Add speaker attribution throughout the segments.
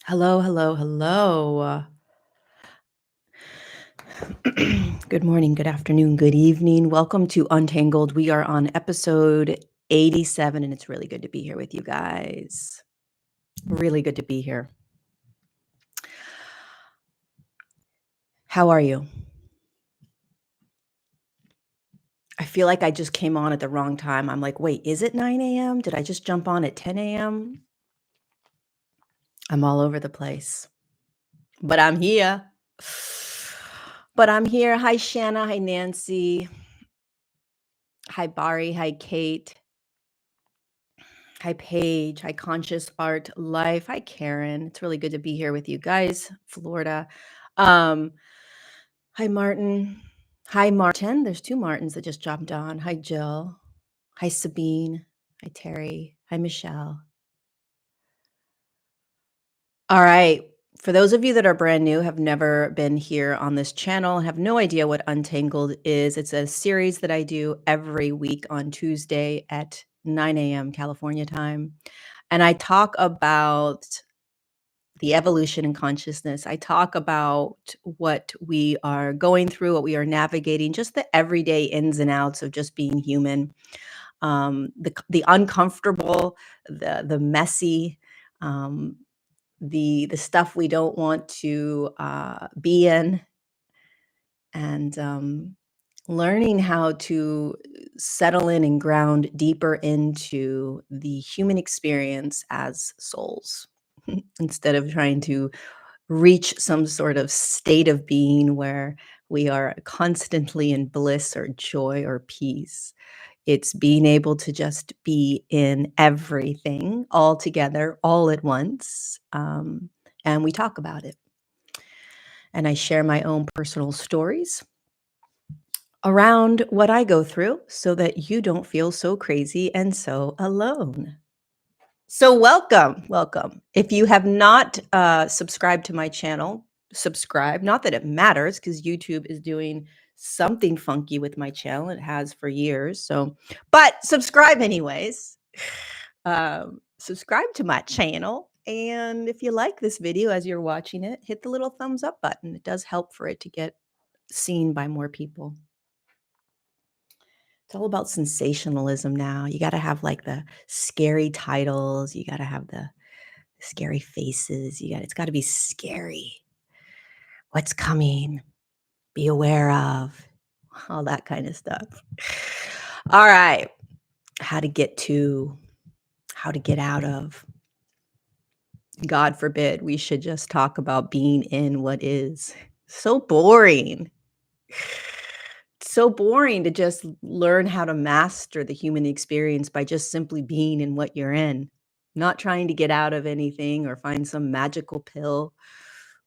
Speaker 1: Hello, hello, hello. Good morning, good afternoon, good evening. Welcome to Untangled. We are on episode 87, and it's really good to be here with you guys. Really good to be here. How are you? I feel like I just came on at the wrong time. I'm like, wait, is it 9 a.m.? Did I just jump on at 10 a.m.? I'm all over the place, but I'm here. Hi, Shanna. Hi, Nancy. Hi, Bari. Hi, Kate. Hi, Paige. Hi, Conscious Art Life. Hi, Karen. It's really good to be here with you guys, Florida. Um, hi, Martin. Hi, Martin. There's two Martins that just jumped on. Hi, Jill. Hi, Sabine. Hi, Terry. Hi, Michelle. All right. For those of you that are brand new, have never been here on this channel, have no idea what Untangled is, it's a series that I do every week on Tuesday at 9 a.m. California time. And I talk about the evolution in consciousness. I talk about what we are going through, what we are navigating, just the everyday ins and outs of just being human, the uncomfortable, the messy, um, the stuff we don't want to be in, and learning how to settle in and ground deeper into the human experience as souls instead of trying to reach some sort of state of being where we are constantly in bliss or joy or peace. It's being able to just be in everything all together, all at once. And we talk about it. And I share my own personal stories around what I go through so that you don't feel so crazy and so alone. So welcome, welcome. If you have not subscribed to my channel, subscribe. Not that it matters because YouTube is doing something funky with my channel. It has for years. So, but subscribe anyways. Subscribe to my channel. And if you like this video as you're watching it, hit the little thumbs up button. It does help for it to get seen by more people. It's all about sensationalism now. You got to have like the scary titles. You got to have the scary faces. It's got to be scary. What's coming? Be aware of all that kind of stuff. All right. How to get to, how to get out of. God forbid we should just talk about being in what is. So boring. So boring to just learn how to master the human experience by just simply being in what you're in, not trying to get out of anything or find some magical pill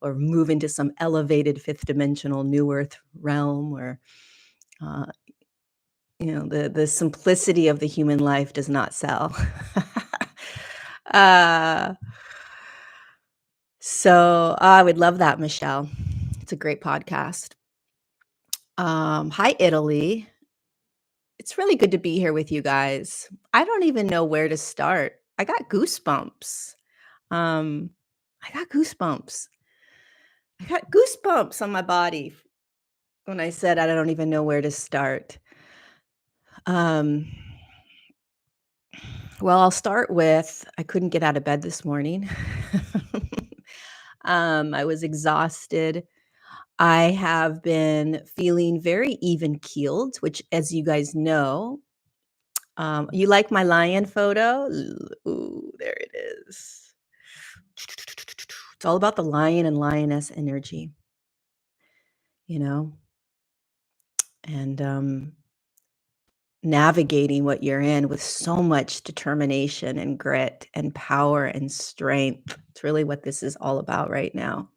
Speaker 1: or move into some elevated fifth dimensional new earth realm where uh, the simplicity of the human life does not sell. uh, so I would love that, Michelle. It's a great podcast. Hi, Italy. It's really good to be here with you guys. I don't even know where to start. I got goosebumps. Um, I got goosebumps. I got goosebumps on my body when I said I don't even know where to start. Um, well, I'll start with I couldn't get out of bed this morning. I was exhausted. I have been feeling very even keeled, which, as you guys know, you like my lion photo? Ooh, there it is. It's all about the lion and lioness energy, you know, and navigating what you're in with so much determination and grit and power and strength. It's really what this is all about right now.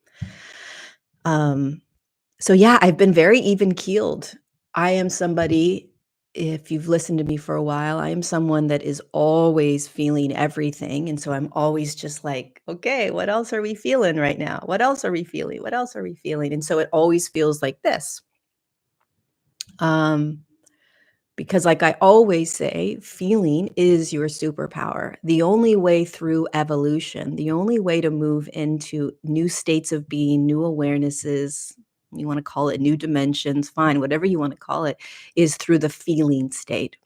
Speaker 1: So yeah, I've been very even keeled. I am somebody, if you've listened to me for a while, I am someone that is always feeling everything. And so I'm always just like, okay, what else are we feeling right now? What else are we feeling? What else are we feeling? And so it always feels like this. Because, like I always say, feeling is your superpower. The only way through evolution, the only way to move into new states of being, new awarenesses, you want to call it new dimensions, fine, whatever you want to call it, is through the feeling state.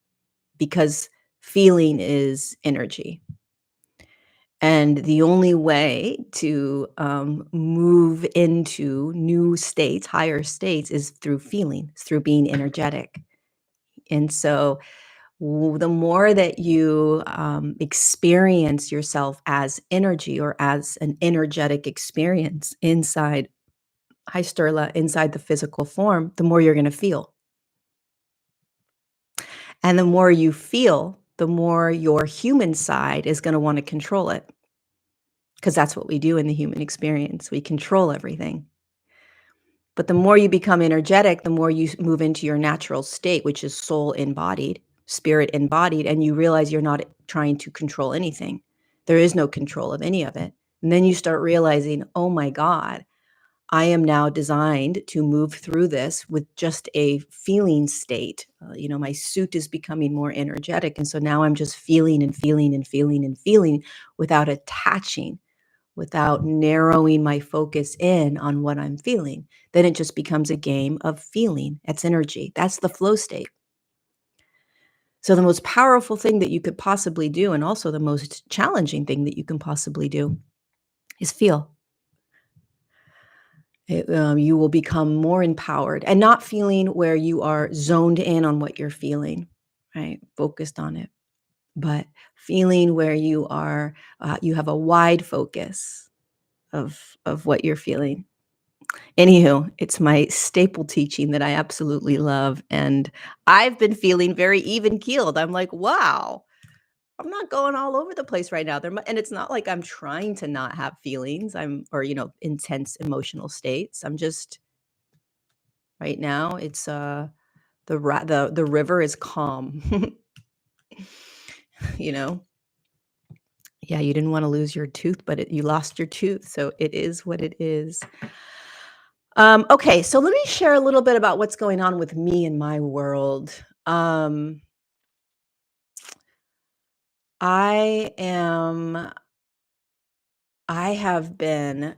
Speaker 1: Because feeling is energy. And the only way to move into new states, higher states, is through feeling, it's through being energetic. And so, the more that you experience yourself as energy or as an energetic experience inside, hi Sterla, inside the physical form, the more you're going to feel. And the more you feel, the more your human side is going to want to control it. Because that's what we do in the human experience. We control everything. But the more you become energetic, the more you move into your natural state, which is soul embodied, spirit embodied, and you realize you're not trying to control anything. There is no control of any of it. And then you start realizing, oh my God, I am now designed to move through this with just a feeling state. My suit is becoming more energetic. And so now I'm just feeling and feeling and feeling and feeling without attaching, without narrowing my focus in on what I'm feeling. Then it just becomes a game of feeling. That's energy. That's the flow state. So the most powerful thing that you could possibly do, and also the most challenging thing that you can possibly do, is feel. You will become more empowered and not feeling where you are zoned in on what you're feeling, right? Focused on it, but feeling where you are, you have a wide focus of what you're feeling. Anywho, it's my staple teaching that I absolutely love, and I've been feeling very even keeled. I'm like, wow, I'm not going all over the place right now. And it's not like I'm trying to not have feelings. Or intense emotional states. I'm just right now. It's the river is calm. you know. Yeah, you didn't want to lose your tooth, but you lost your tooth, so it is what it is. Okay, so let me share a little bit about what's going on with me in my world. Um, I am I have been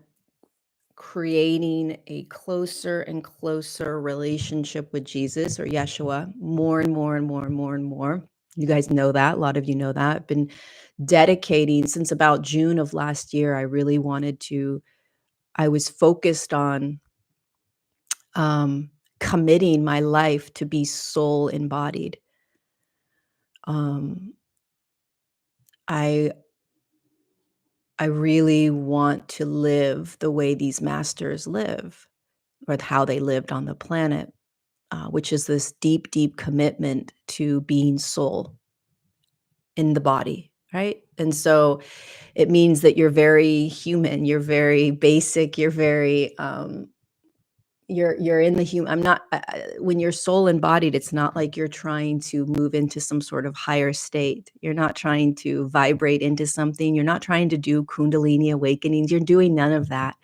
Speaker 1: creating a closer and closer relationship with Jesus or Yeshua more and more and more and more and more. You guys know that. A lot of you know that. I've been dedicating since about June of last year. I was focused on committing my life to be soul embodied. Um, I I really want to live the way these masters live, or how they lived on the planet, which is this deep, deep commitment to being soul in the body, right? And so it means that you're very human, you're very basic, you're very you're in the human. I'm not when you're soul embodied, it's not like you're trying to move into some sort of higher state. You're not trying to vibrate into something. You're not trying to do kundalini awakenings. You're doing none of that.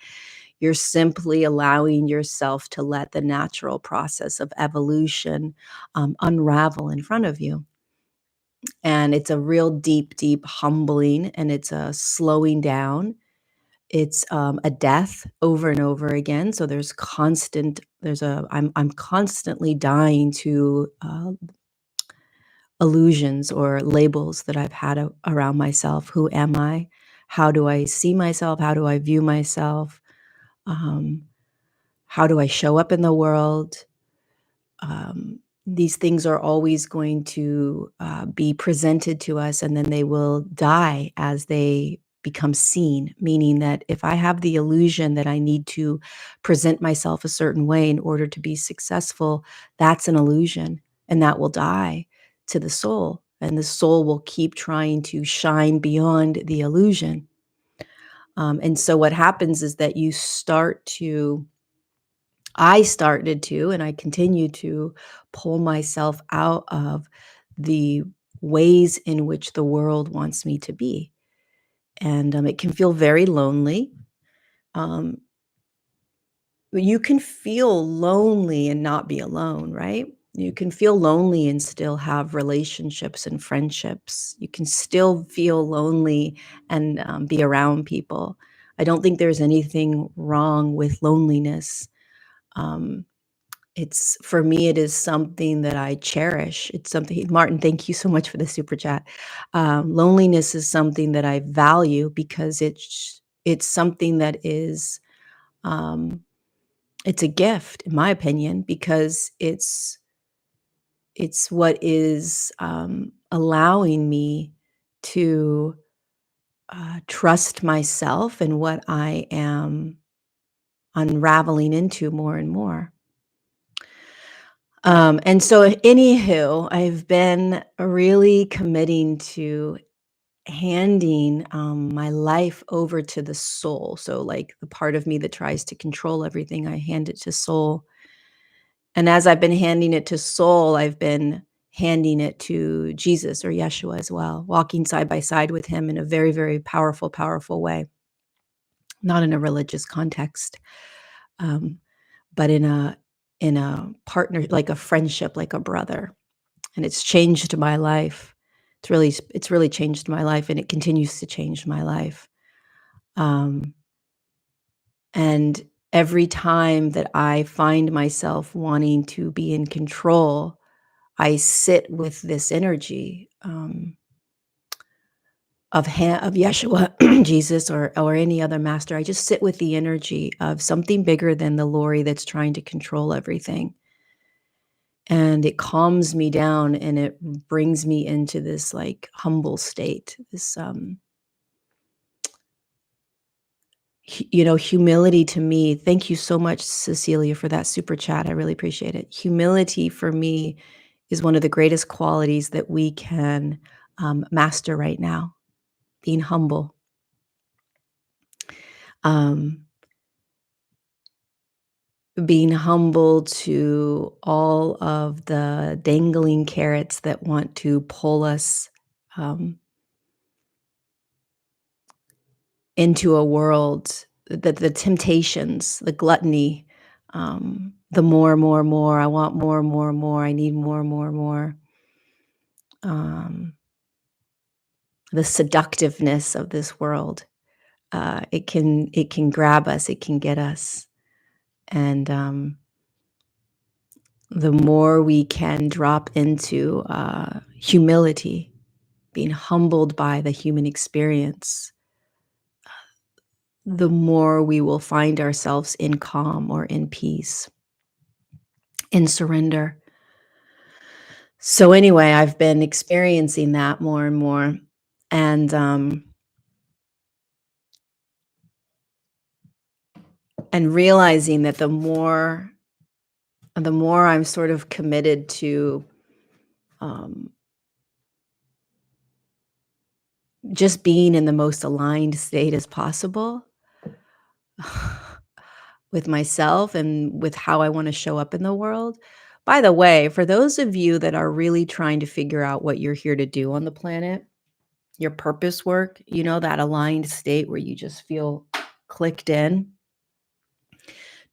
Speaker 1: You're simply allowing yourself to let the natural process of evolution unravel in front of you. And it's a real deep, deep humbling, and it's a slowing down. It's a death over and over again. So I'm constantly dying to illusions or labels that I've had around myself. Who am I? How do I see myself? How do I view myself? Um, how do I show up in the world? These things are always going to be presented to us, and then they will die as they become seen, meaning that if I have the illusion that I need to present myself a certain way in order to be successful, that's an illusion, and that will die to the soul, and the soul will keep trying to shine beyond the illusion. And so what happens is that I started to, and I continue to pull myself out of the ways in which the world wants me to be. And it can feel very lonely. Um, you can feel lonely and not be alone, right? You can feel lonely and still have relationships and friendships. You can still feel lonely and be around people. I don't think there's anything wrong with loneliness. Um, it's for me, it is something that I cherish. It's something, Martin, thank you so much for the super chat. Loneliness is something that I value because it's something that is um, it's a gift, in my opinion, because it's what is allowing me to trust myself and what I am unraveling into more and more. And so, anywho, I've been really committing to handing my life over to the soul. So, like the part of me that tries to control everything, I hand it to soul. And as I've been handing it to soul, I've been handing it to Jesus or Yeshua as well, walking side by side with him in a very, very powerful, powerful way, not in a religious context, um, but in a partner, like a friendship, like a brother. And it's changed my life. It's really changed my life, and it continues to change my life. Um, and every time that I find myself wanting to be in control, I sit with this energy of Yeshua, Jesus, or any other master. I just sit with the energy of something bigger than the Lori that's trying to control everything, and it calms me down and it brings me into this like humble state. This humility to me. Thank you so much, Cecilia, for that super chat. I really appreciate it. Humility for me is one of the greatest qualities that we can master right now. Being humble. Um, being humble to all of the dangling carrots that want to pull us um, into a world, that the temptations, the gluttony, the more, I want more, I need more, the seductiveness of this world. It can grab us, it can get us, and the more we can drop into humility, being humbled by the human experience, the more we will find ourselves in calm or in peace, in surrender. So anyway, I've been experiencing that more and more, and and realizing that the more I'm sort of committed to um, just being in the most aligned state as possible with myself and with how I want to show up in the world. By the way, for those of you that are really trying to figure out what you're here to do on the planet, your purpose work, that aligned state where you just feel clicked in,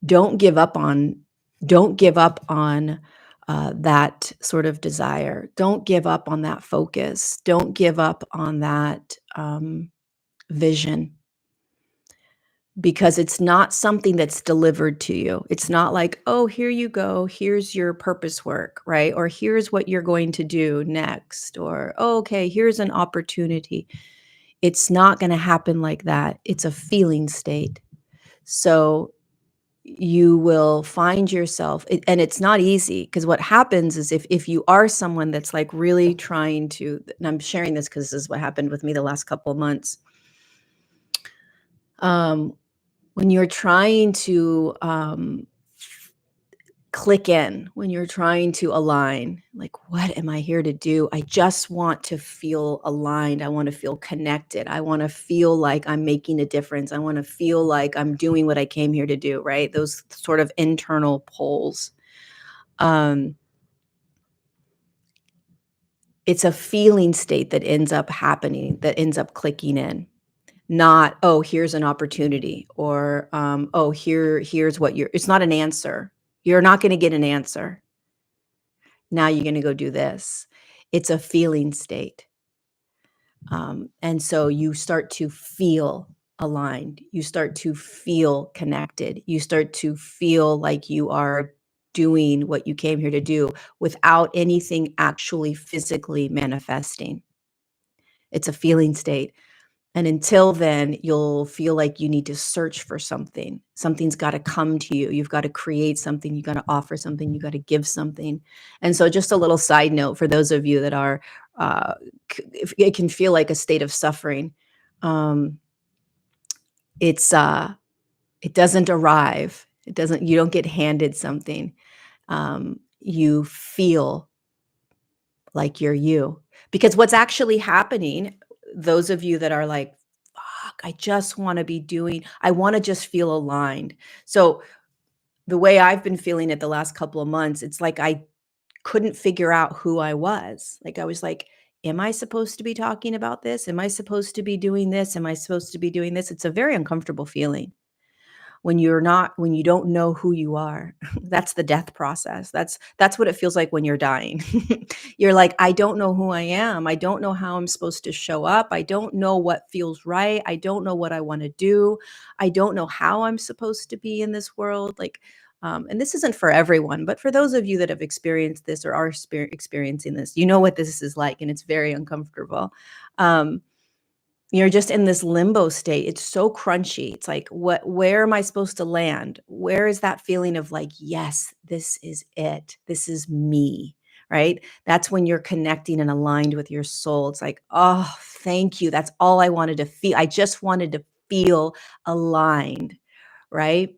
Speaker 1: don't give up on don't give up on that sort of desire. Don't give up on that focus. Don't give up on that vision, because it's not something that's delivered to you. It's not like, oh, here you go, here's your purpose work, right? Or here's what you're going to do next, or oh, okay, here's an opportunity. It's not going to happen like that. It's a feeling state. So you will find yourself, and it's not easy, because what happens is if you are someone that's like really trying to, and I'm sharing this because this is what happened with me the last couple of months. Um, when you're trying to click in, when you're trying to align, like, what am I here to do? I just want to feel aligned. I want to feel connected. I want to feel like I'm making a difference. I want to feel like I'm doing what I came here to do, right? Those sort of internal pulls. Um, it's a feeling state that ends up happening, that ends up clicking in. Not, oh, here's an opportunity, or oh, here's what you're, it's not an answer. You're not going to get an answer. Now you're gonna go do this. It's a feeling state. And so you start to feel aligned. You start to feel connected. You start to feel like you are doing what you came here to do without anything actually physically manifesting. It's a feeling state. And until then, you'll feel like you need to search for something. Something's got to come to you. You've got to create something. You got to offer something. You got to give something. And so, just a little side note for those of you that are, uh, if it can feel like a state of suffering. Um, it's it doesn't arrive. It doesn't. You don't get handed something. You feel like you're you. Because what's actually happening, those of you that are like, "Fuck, I just wanna be doing I wanna just feel aligned." So, the way I've been feeling it the last couple of months, it's like I couldn't figure out who I was. Like, I was like, "Am I supposed to be talking about this? Am I supposed to be doing this? Am I supposed to be doing this?" It's a very uncomfortable feeling when you don't know who you are. That's the death process. That's what it feels like when you're dying. You're like, I don't know who I am. I don't know how I'm supposed to show up. I don't know what feels right. I don't know what I want to do. I don't know how I'm supposed to be in this world. Like, and this isn't for everyone, but for those of you that have experienced this or are experiencing this, you know what this is like, and it's very uncomfortable. Um, you're just in this limbo state. It's so crunchy. It's like, where am I supposed to land? Where is that feeling of like, yes, this is it. This is me, right? That's when you're connecting and aligned with your soul. It's like, oh, thank you. That's all I wanted to feel. I just wanted to feel aligned, right?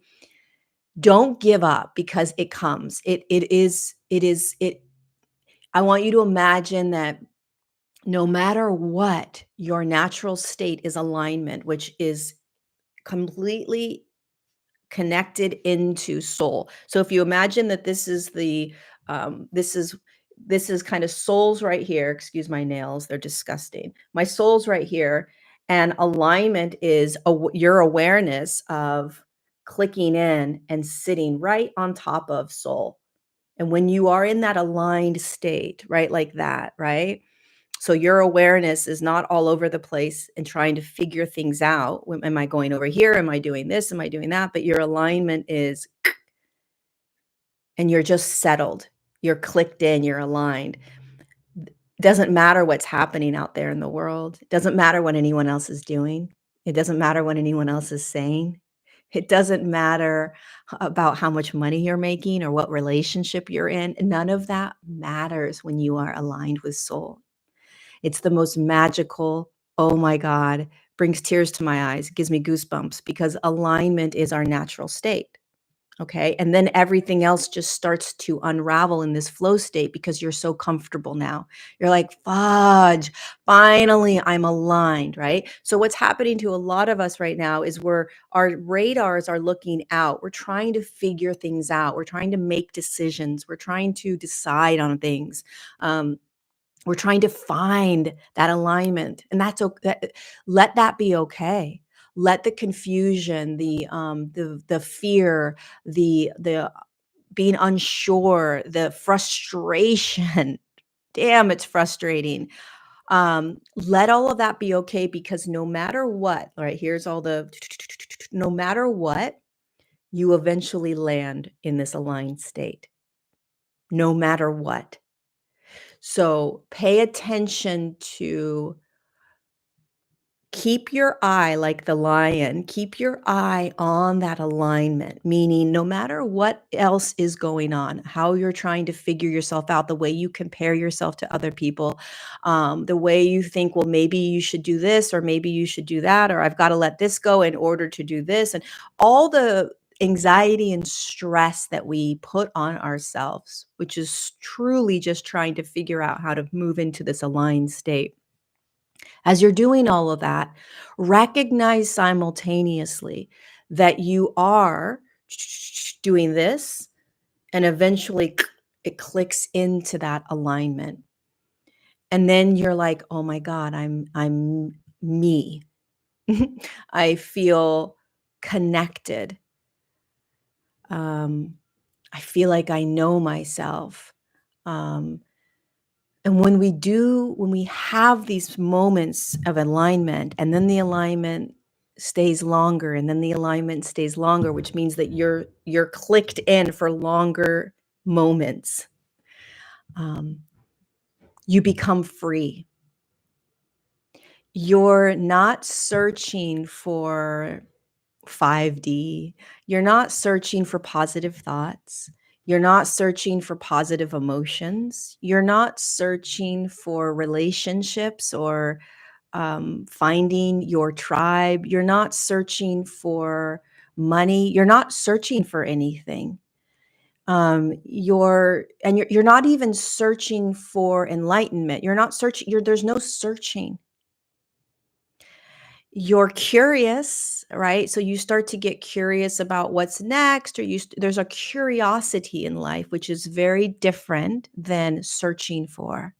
Speaker 1: Don't give up because it comes. It I want you to imagine that no matter what, your natural state is alignment, which is completely connected into soul. So if you imagine that this is the this is kind of soul's right here. Excuse my nails, they're disgusting. My soul's right here, and alignment is your awareness of clicking in and sitting right on top of soul. And when you are in that aligned state, right, like that, right? So your awareness is not all over the place and trying to figure things out. Am I going over here? Am I doing this? Am I doing that? But your alignment is, and you're just settled. You're clicked in, you're aligned. Doesn't matter what's happening out there in the world. It doesn't matter what anyone else is doing. It doesn't matter what anyone else is saying. It doesn't matter about how much money you're making or what relationship you're in. None of that matters when you are aligned with soul. It's the most magical, oh my god, brings tears to my eyes, gives me goosebumps because alignment is our natural state, okay? And then everything else just starts to unravel in this flow state because you're so comfortable now. You're like, "Fudge, finally I'm aligned," right? So what's happening to a lot of us right now is our radars are looking out. We're trying to figure things out. We're trying to make decisions. We're trying to decide on things. We're trying to find that alignment, and let that be okay. Let the confusion, the fear, the being unsure, the frustration, damn, it's frustrating. Let all of that be okay because no matter what, all right, here's all the no matter what, you eventually land in this aligned state, no matter what. So pay attention to keep your eye like the lion, keep your eye on that alignment, meaning no matter what else is going on, how you're trying to figure yourself out, the way you compare yourself to other people, the way you think, well, maybe you should do this, or maybe you should do that, or I've got to let this go in order to do this, and all the anxiety and stress that we put on ourselves, which is truly just trying to figure out how to move into this aligned state. As you're doing all of that, recognize simultaneously that you are doing this, and eventually it clicks into that alignment. And then you're like, "Oh my god, I'm me." I feel connected. Um, I feel like I know myself. Um, and when we have these moments of alignment, and then the alignment stays longer, and then the alignment stays longer, which means that you're clicked in for longer moments, um, you become free. You're not searching for 5D. You're not searching for positive thoughts. You're not searching for positive emotions. You're not searching for relationships or finding your tribe. You're not searching for money. You're not searching for anything. You're not even searching for enlightenment. You're not searching. There's no searching. You're curious, right? So you start to get curious about what's next, or there's a curiosity in life, which is very different than searching for.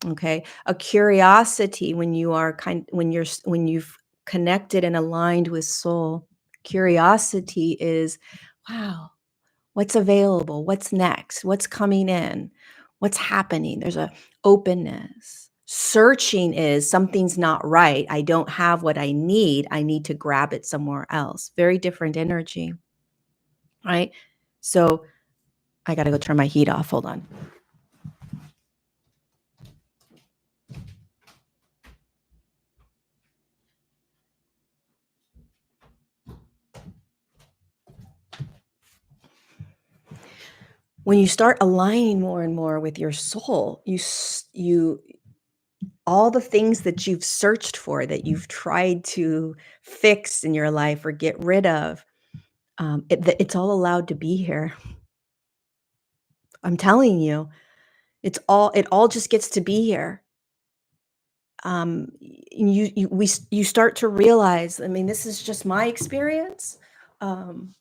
Speaker 1: Okay, a curiosity when you are when you've connected and aligned with soul. Curiosity is, wow, what's available? What's next? What's coming in? What's happening? There's a openness. Searching is something's not right. I don't have what I need. I need to grab it somewhere else. Very different energy, right? So I got to go turn my heat off. Hold on. When you start aligning more and more with your soul, you all the things that you've searched for, that you've tried to fix in your life or get rid of, it's all allowed to be here. I'm telling you, it all just gets to be here. You start to realize, I mean, this is just my experience. Um,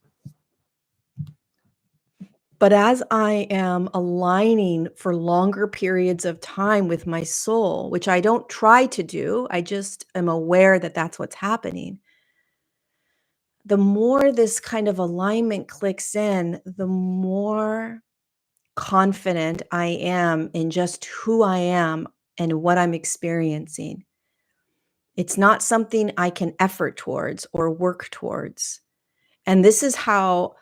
Speaker 1: but as I am aligning for longer periods of time with my soul, which I don't try to do, I just am aware that that's what's happening. The more this kind of alignment clicks in, the more confident I am in just who I am and what I'm experiencing. It's not something I can effort towards or work towards. And this is how,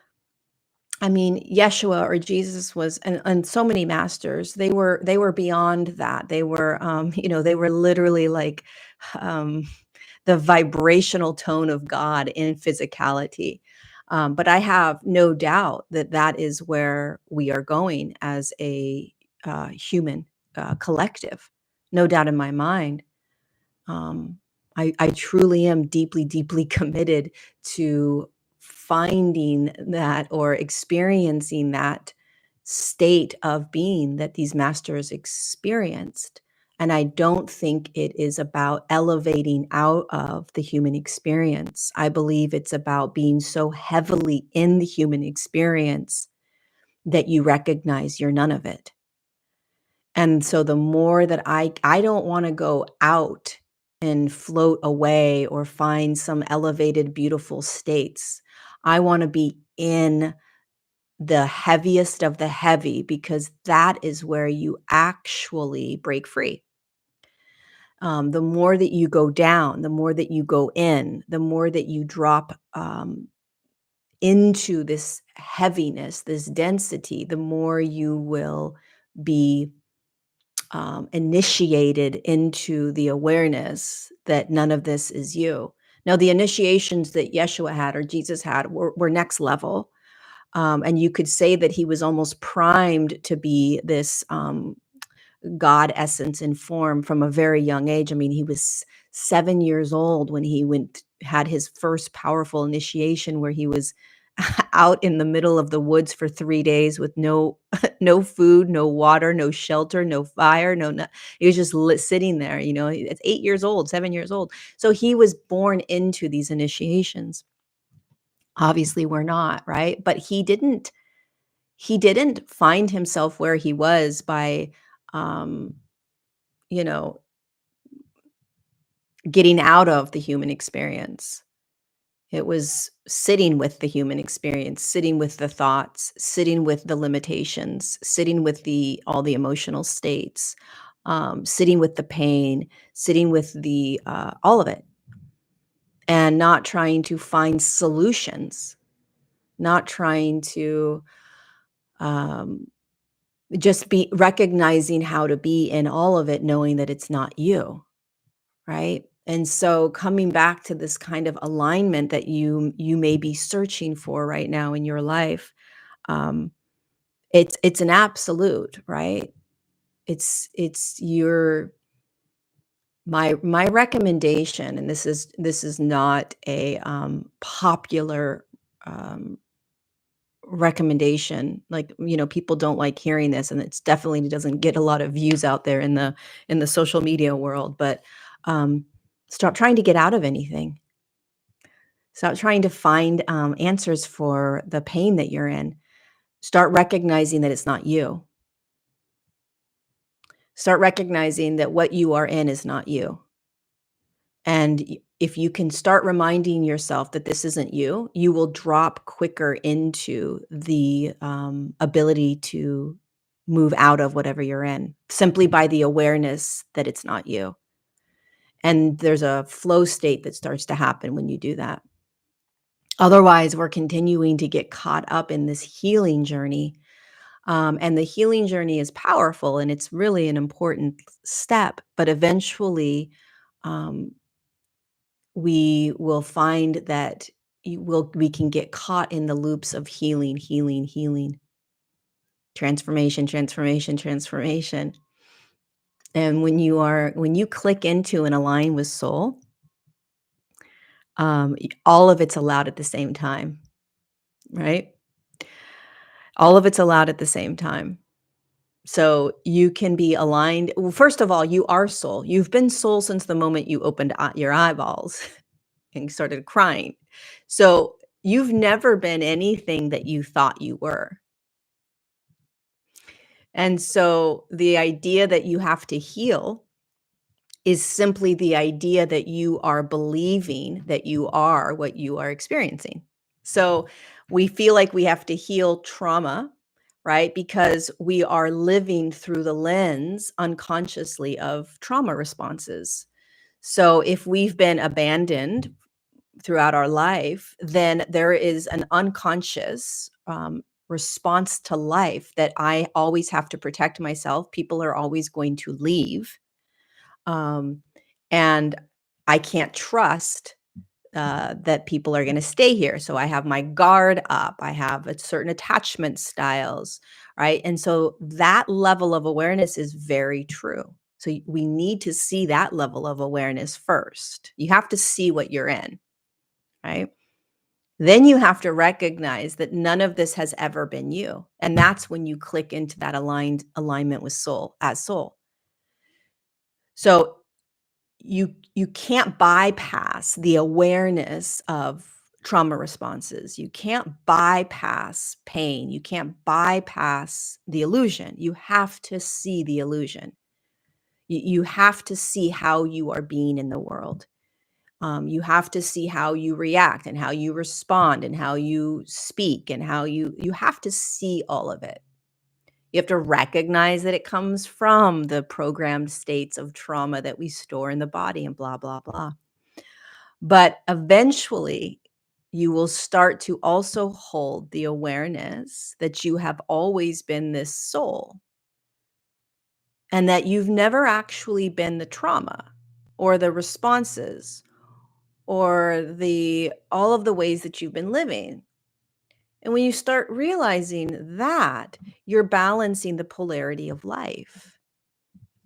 Speaker 1: I mean, Yeshua or Jesus was, and so many masters, they were beyond that. They were, they were literally like um, the vibrational tone of God in physicality. But I have no doubt that that is where we are going as a human collective. No doubt in my mind. Um, I truly am deeply, deeply committed to finding that or experiencing that state of being that these masters experienced. And I don't think it is about elevating out of the human experience. I believe it's about being so heavily in the human experience that you recognize you're none of it. And so the more that I don't wanna go out and float away or find some elevated, beautiful states. I wanna be in the heaviest of the heavy, because that is where you actually break free. The more that you go down, the more that you go in, the more that you drop, into this heaviness, this density, the more you will be initiated into the awareness that none of this is you. Now, the initiations that Yeshua had or Jesus had were next level. And you could say that he was almost primed to be this God essence in form from a very young age. I mean, he was 7 years old when he had his first powerful initiation, where he was out in the middle of the woods for 3 days with no no food, no water, no shelter, no fire, he was just sitting there. It's 8 years old, 7 years old. So he was born into these initiations. Obviously, we're not, right? But he didn't find himself where he was by um, you know, getting out of the human experience. It was sitting with the human experience, sitting with the thoughts, sitting with the limitations, sitting with the all the emotional states, sitting with the pain, sitting with the all of it, and not trying to find solutions, not trying to um, just be recognizing how to be in all of it, knowing that it's not you, right? And so coming back to this kind of alignment that you may be searching for right now in your life, um, it's an absolute, right? It's your my recommendation, and this is not a popular um, recommendation. Like, people don't like hearing this, and it's definitely doesn't get a lot of views out there in the social media world. But um, stop trying to get out of anything. Stop trying to find answers for the pain that you're in. Start recognizing that it's not you. Start recognizing that what you are in is not you. And if you can start reminding yourself that this isn't you, you will drop quicker into the ability to move out of whatever you're in simply by the awareness that it's not you. And there's a flow state that starts to happen when you do that. Otherwise, we're continuing to get caught up in this healing journey. And the healing journey is powerful and it's really an important step. But eventually, um, we will find that we can get caught in the loops of healing, healing, healing, transformation, transformation, transformation. And when you click into and align with soul, all of it's allowed at the same time, right? All of it's allowed at the same time. So you can be aligned. Well, first of all, you are soul. You've been soul since the moment you opened your eyeballs and started crying. So you've never been anything that you thought you were. And so the idea that you have to heal is simply the idea that you are believing that you are what you are experiencing. So we feel like we have to heal trauma, right? Because we are living through the lens unconsciously of trauma responses. So if we've been abandoned throughout our life, then there is an unconscious response to life that I always have to protect myself. People are always going to leave. Um, and I can't trust that people are going to stay here. So I have my guard up. I have a certain attachment styles, right? And so that level of awareness is very true. So we need to see that level of awareness first. You have to see what you're in, right? Then you have to recognize that none of this has ever been you. And that's when you click into that alignment with soul as soul. So you can't bypass the awareness of trauma responses. You can't bypass pain. You can't bypass the illusion. You have to see the illusion. You have to see how you are being in the world. You have to see how you react and how you respond and how you speak and how you have to see all of it. You have to recognize that it comes from the programmed states of trauma that we store in the body and blah, blah, blah. But eventually, you will start to also hold the awareness that you have always been this soul and that you've never actually been the trauma or the responses or the all of the ways that you've been living. And when you start realizing that, you're balancing the polarity of life,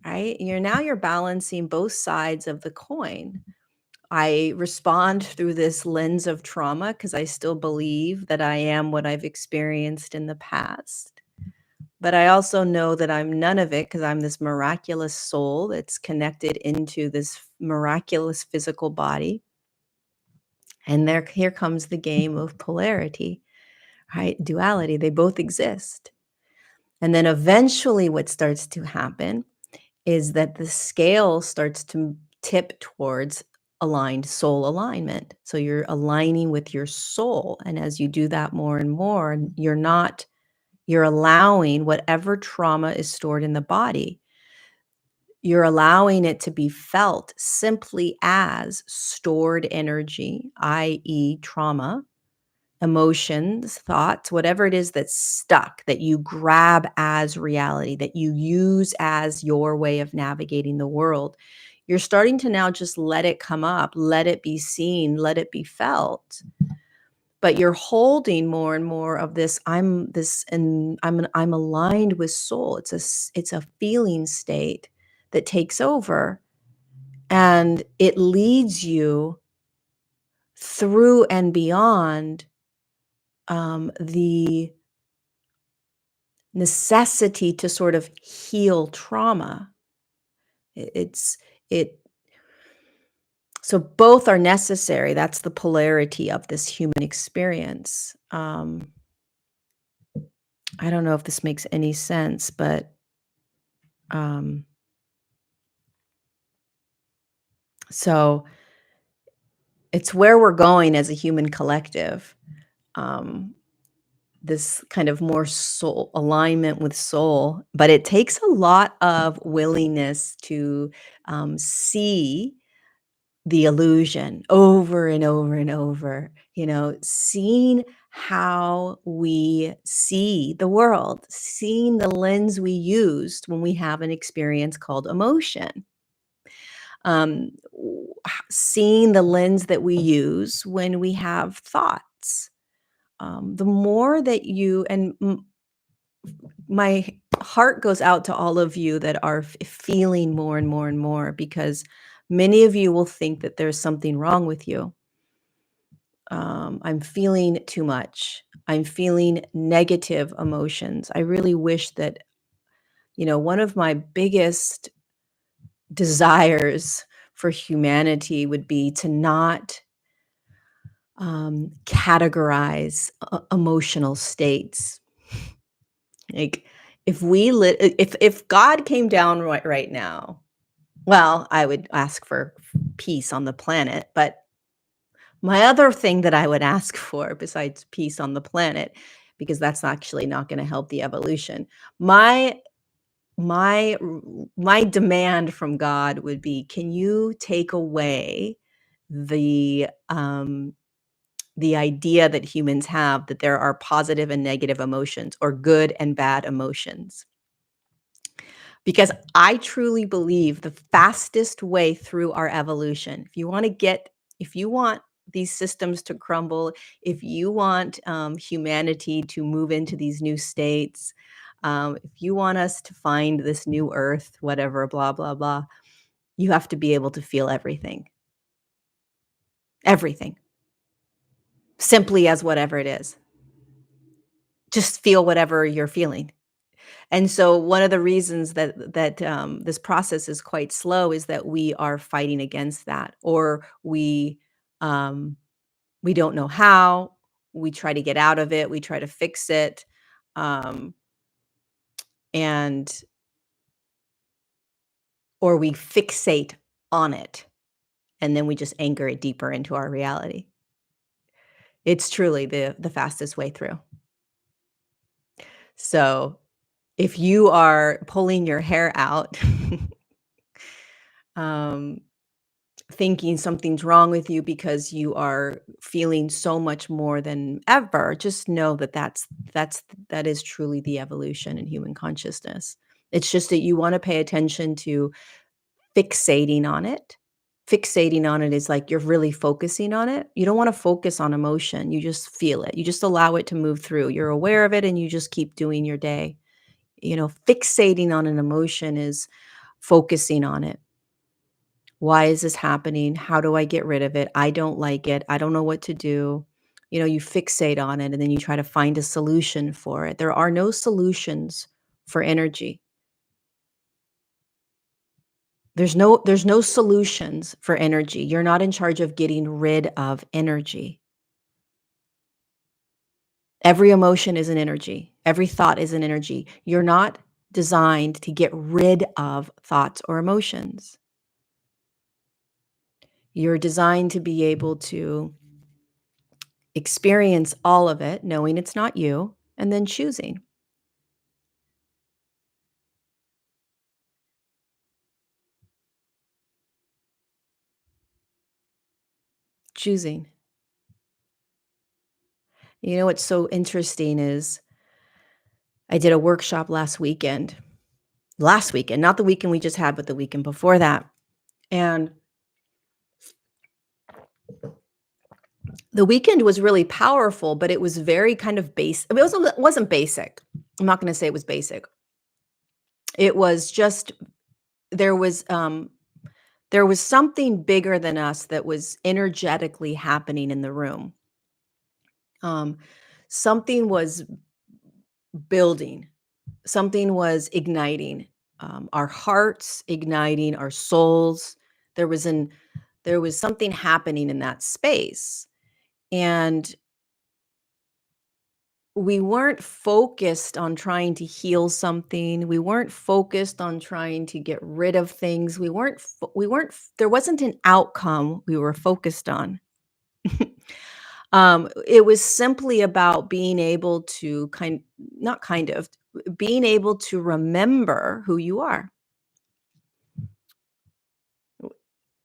Speaker 1: right? You're balancing both sides of the coin. I respond through this lens of trauma because I still believe that I am what I've experienced in the past. But I also know that I'm none of it because I'm this miraculous soul that's connected into this miraculous physical body. And here comes the game of polarity, right? Duality. They both exist. And then eventually, what starts to happen is that the scale starts to tip towards aligned soul alignment. So you're aligning with your soul. And as you do that more and more, you're allowing whatever trauma is stored in the body, you're allowing it to be felt simply as stored energy, i.e., trauma, emotions, thoughts, whatever it is that's stuck, that you grab as reality, that you use as your way of navigating the world. You're starting to now just let it come up, let it be seen, let it be felt. But you're holding more and more of this. I'm this, and I'm aligned with soul. It's a feeling state that takes over, and it leads you through and beyond the necessity to sort of heal trauma. It's it so both are necessary. That's the polarity of this human experience. I don't know if this makes any sense, but um, so it's where we're going as a human collective. Um, this kind of more soul alignment with soul, but it takes a lot of willingness to see the illusion over and over and over, seeing how we see the world, seeing the lens we used when we have an experience called emotion, seeing the lens that we use when we have thoughts. The more that my heart goes out to all of you that are feeling more and more and more, because many of you will think that there's something wrong with you. I'm feeling too much. I'm feeling negative emotions. I really wish that, one of my biggest desires for humanity would be to not categorize emotional states. Like, if God came down right now, well, I would ask for peace on the planet, but my other thing that I would ask for besides peace on the planet, because that's actually not gonna help the evolution, my my r my demand from God would be, can you take away the idea that humans have that there are positive and negative emotions, or good and bad emotions? Because I truly believe the fastest way through our evolution, if you want these systems to crumble, if you want humanity to move into these new states, if you want us to find this new earth, whatever, blah, blah, blah, you have to be able to feel everything, everything, simply as whatever it is. Just feel whatever you're feeling. And so one of the reasons that this process is quite slow is that we are fighting against that, or um, we don't know how. We try to get out of it. We try to fix it, um, and or we fixate on it, and then we just anchor it deeper into our reality. It's truly the fastest way through. So if you are pulling your hair out, um, thinking something's wrong with you because you are feeling so much more than ever, just know that that is truly the evolution in human consciousness. It's just that you want to pay attention to fixating on it. Fixating on it is like you're really focusing on it. You don't want to focus on emotion. You just feel it. You just allow it to move through. You're aware of it and you just keep doing your day. Fixating on an emotion is focusing on it. Why is this happening? How do I get rid of it? I don't like it. I don't know what to do. You fixate on it and then you try to find a solution for it. There are no solutions for energy. There's no solutions for energy. You're not in charge of getting rid of energy. Every emotion is an energy. Every thought is an energy. You're not designed to get rid of thoughts or emotions. You're designed to be able to experience all of it, knowing it's not you, and then choosing. Choosing. You know what's so interesting is I did a workshop last weekend, not the weekend we just had, but the weekend before that. And the weekend was really powerful, but it was very kind of base. It wasn't basic. I'm not going to say it was basic. It was just there was um there was something bigger than us that was energetically happening in the room. Um Something was building. Something was igniting, our hearts, igniting our souls. There was an there was something happening in that space, and we weren't focused on trying to heal something. We weren't focused on trying to get rid of things. There wasn't an outcome we were focused on. It was simply about being able to not kind of, being able to remember who you are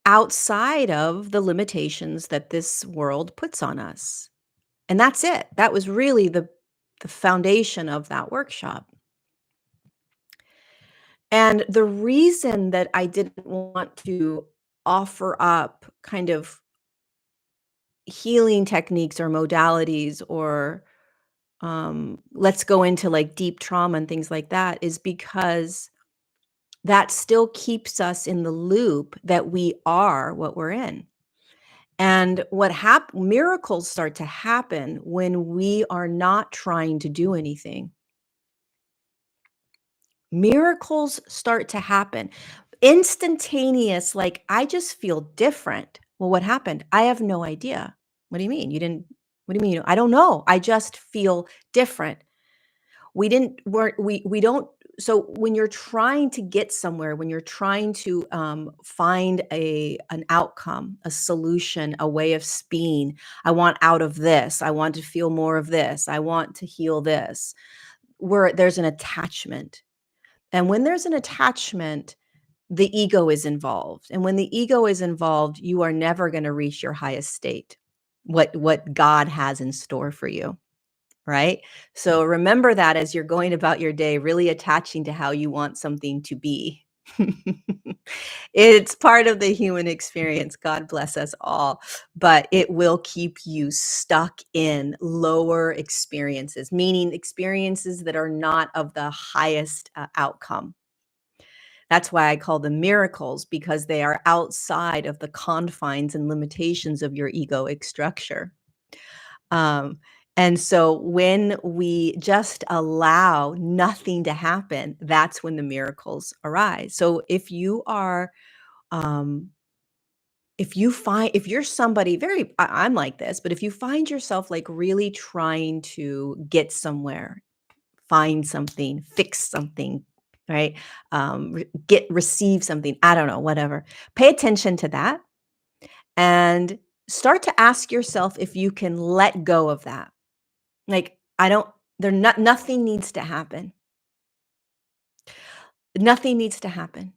Speaker 1: outside of the limitations that this world puts on us. And that's it. That was really the foundation of that workshop. And the reason that I didn't want to offer up kind of healing techniques or modalities or let's go into like deep trauma and things like that is because that still keeps us in the loop that we are what we're in. And miracles start to happen when we are not trying to do anything. Miracles start to happen. Instantaneous, like, "I just feel different." Well, what happened? I have no idea. What do you mean? You didn't What do you mean? I don't know. I just feel different. We didn't weren't we don't So when you're trying to get somewhere, when you're trying to, find an outcome, a solution, a way of being, "I want out of this. I want to feel more of this. I want to heal this." Where there's an attachment. And when there's an attachment, the ego is involved. And when the ego is involved, you are never going to reach your highest state, what God has in store for you, right? So remember that as you're going about your day, really attaching to how you want something to be. It's part of the human experience. God bless us all. But it will keep you stuck in lower experiences, meaning experiences that are not of the highest outcome. That's why I call them miracles, because they are outside of the confines and limitations of your egoic structure. Um, and so when we just allow nothing to happen, that's when the miracles arise. So um, if you're somebody I'm like this, but if you find yourself like really trying to get somewhere, find something, fix something, right? Receive something, I don't know, whatever. Pay attention to that and start to ask yourself if you can let go of that. Like, I don't there not nothing needs to happen. Nothing needs to happen.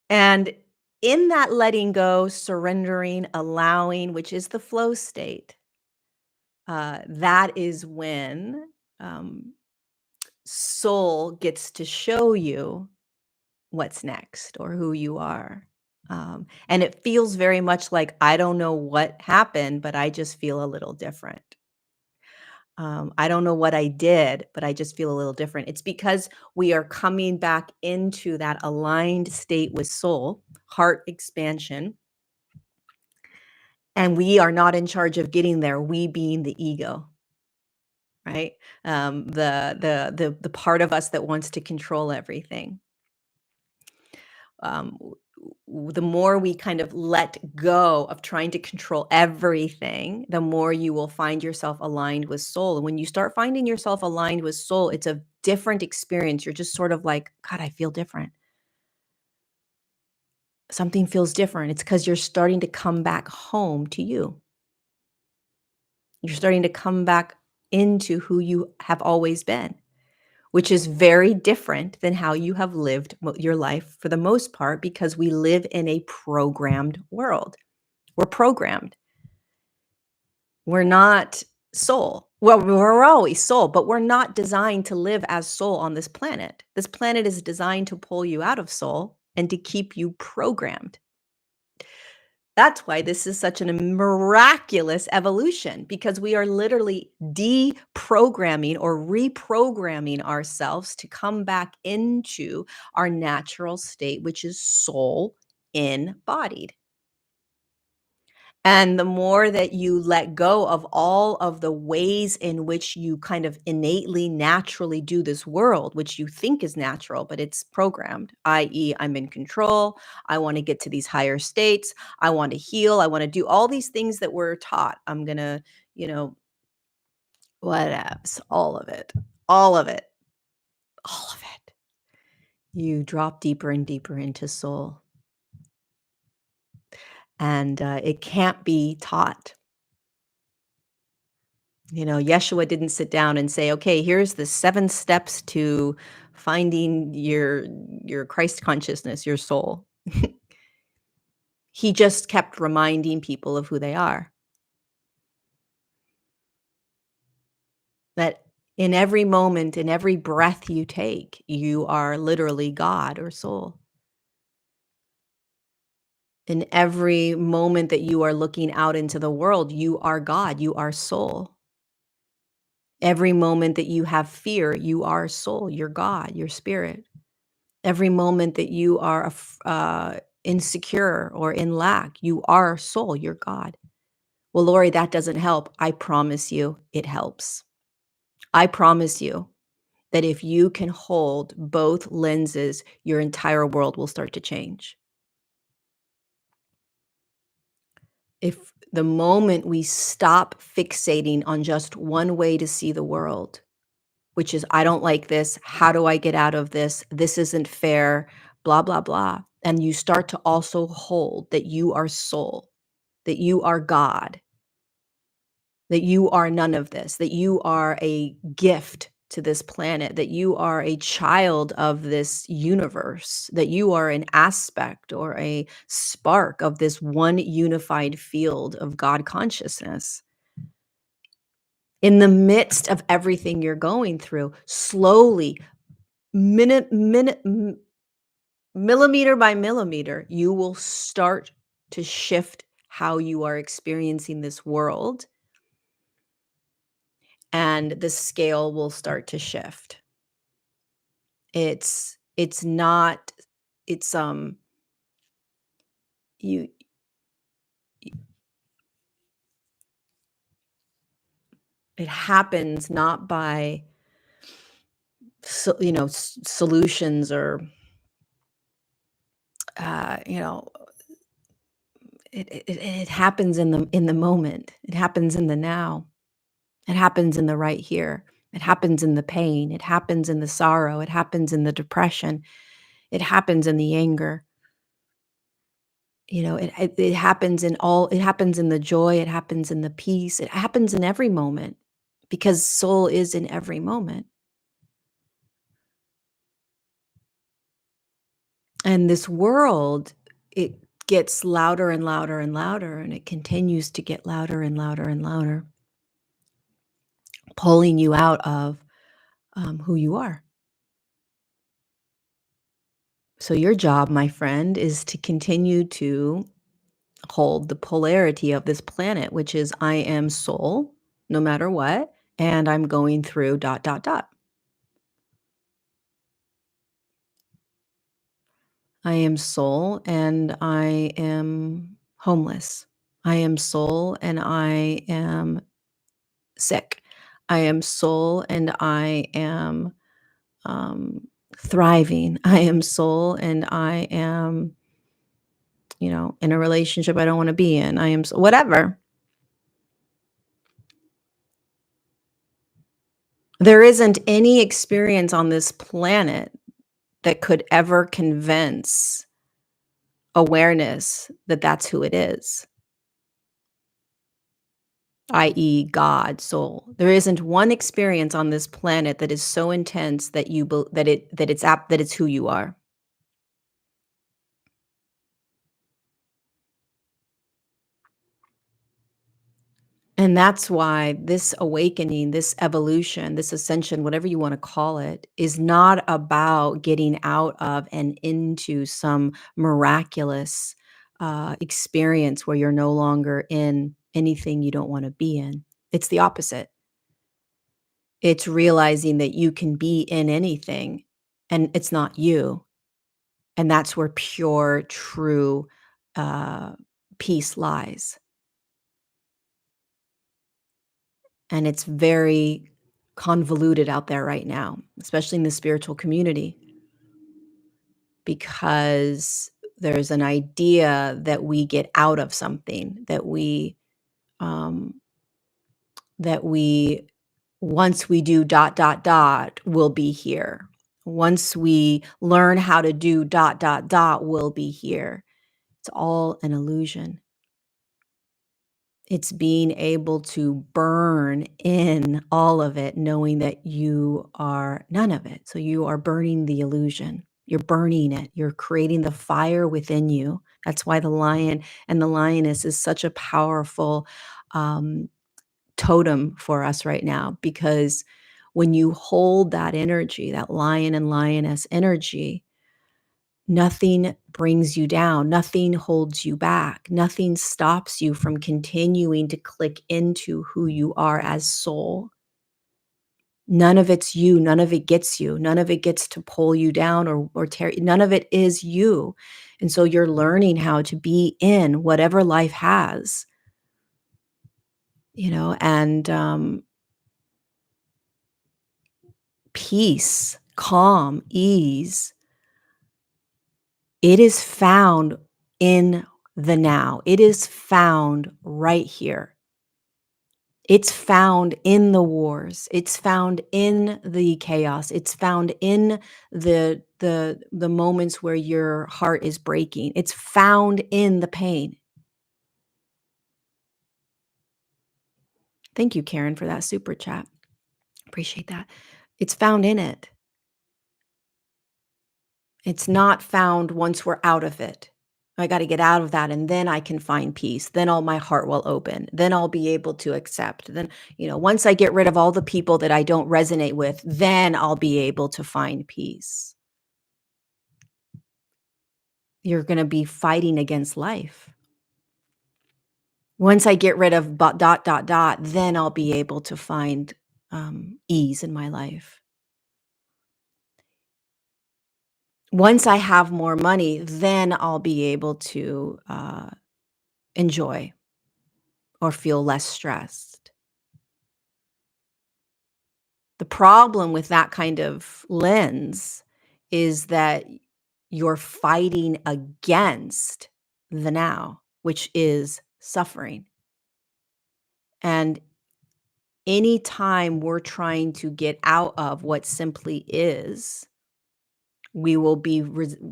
Speaker 1: And in that letting go, surrendering, allowing, which is the flow state, that is when soul gets to show you what's next or who you are. And it feels very much like, I don't know what happened, but I just feel a little different. I don't know what I did, but I just feel a little different. It's because we are coming back into that aligned state with soul, heart expansion, and we are not in charge of getting there. We being the ego, right? The part of us that wants to control everything. The more we kind of let go of trying to control everything, the more you will find yourself aligned with soul. And when you start finding yourself aligned with soul, it's a different experience. You're just sort of like, God, I feel different. Something feels different. It's because you're starting to come back home to you. You're starting to come back into who you have always been, which is very different than how you have lived your life for the most part, because we live in a programmed world. We're programmed. We're not soul. Well, we're always soul, but we're not designed to live as soul on this planet. This planet is designed to pull you out of soul and to keep you programmed. That's why this is such an miraculous evolution, because we are literally deprogramming or reprogramming ourselves to come back into our natural state, which is soul embodied. And the more that you let go of all of the ways in which you kind of innately, naturally do this world, which you think is natural, but it's programmed, i.e., I'm in control. I want to get to these higher states. I want to heal. I want to do all these things that we're taught. I'm going to, you know, what else? All of it, all of it, all of it. You drop deeper and deeper into soul. And it can't be taught. Yeshua didn't sit down and say, "Okay, here's the 7 steps to finding your Christ consciousness, your soul." He just kept reminding people of who they are. That in every moment, in every breath you take, you are literally God or soul. In every moment that you are looking out into the world, you are God, you are soul. Every moment that you have fear, you are soul, you're God, you're spirit. Every moment that you are insecure or in lack, you are soul, you're God. Well, Lori, that doesn't help. I promise you it helps. I promise you that if you can hold both lenses, your entire world will start to change. If the moment we stop fixating on just one way to see the world, which is, I don't like this. How do I get out of this? This isn't fair, blah, blah, blah. And you start to also hold that you are soul, that you are God, that you are none of this, that you are a gift to this planet, that you are a child of this universe, that you are an aspect or a spark of this one unified field of God consciousness. In the midst of everything you're going through, slowly, millimeter by millimeter, you will start to shift how you are experiencing this world, and the scale will start to shift. It's not it's you it happens not by solutions or uh you know it happens in the moment. It happens in the now. It happens in the right here. It happens in the pain. It happens in the sorrow. It happens in the depression. It happens in the anger. It happens it happens in the joy. It happens in the peace. It happens in every moment, because soul is in every moment. And this world, it gets louder and louder and louder, and it continues to get louder and louder and louder, pulling you out of who you are. So your job, my friend, is to continue to hold the polarity of this planet, which is, I am soul, no matter what, and I'm going through ... I am soul and I am homeless. I am soul and I am sick. I am soul and I am thriving. I am soul and I am, in a relationship I don't want to be in. I am whatever. There isn't any experience on this planet that could ever convince awareness that that's who it is, i.e., God, soul. There isn't one experience on this planet that is so intense that that it's who you are. And that's why this awakening, this evolution, this ascension, whatever you want to call it, is not about getting out of and into some miraculous experience where you're no longer in anything you don't want to be in. It's the opposite. It's realizing that you can be in anything and it's not you. And that's where pure, true uh, peace lies. And it's very convoluted out there right now, especially in the spiritual community, because there's an idea that we get out of something, um, that we once we do dot dot dot, we'll be here. Once we learn how to do dot dot dot, we'll be here. It's all an illusion. It's being able to burn in all of it, knowing that you are none of it. So you are burning the illusion. You're burning it. You're creating the fire within you. That's why the lion and the lioness is such a powerful um, totem for us right now, because when you hold that energy, that lion and lioness energy, nothing brings you down, nothing holds you back, nothing stops you from continuing to click into who you are as soul. None of it's you, none of it gets you, none of it gets to pull you down or tear, none of it is you. And so you're learning how to be in whatever life has, and peace, calm, ease, it is found in the now. It is found right here. It's found in the wars. It's found in the chaos. It's found in the moments where your heart is breaking. It's found in the pain. Thank you, Karen, for that super chat. Appreciate that. It's found in it. It's not found once we're out of it. I got to get out of that and then I can find peace. Then all my heart will open. Then I'll be able to accept. Then, once I get rid of all the people that I don't resonate with, then I'll be able to find peace. You're going to be fighting against life. Once I get rid of dot, dot, dot, then I'll be able to find ease in my life. Once I have more money, then I'll be able to enjoy or feel less stressed. The problem with that kind of lens is that you're fighting against the now, which is suffering. And anytime we're trying to get out of what simply is, we will be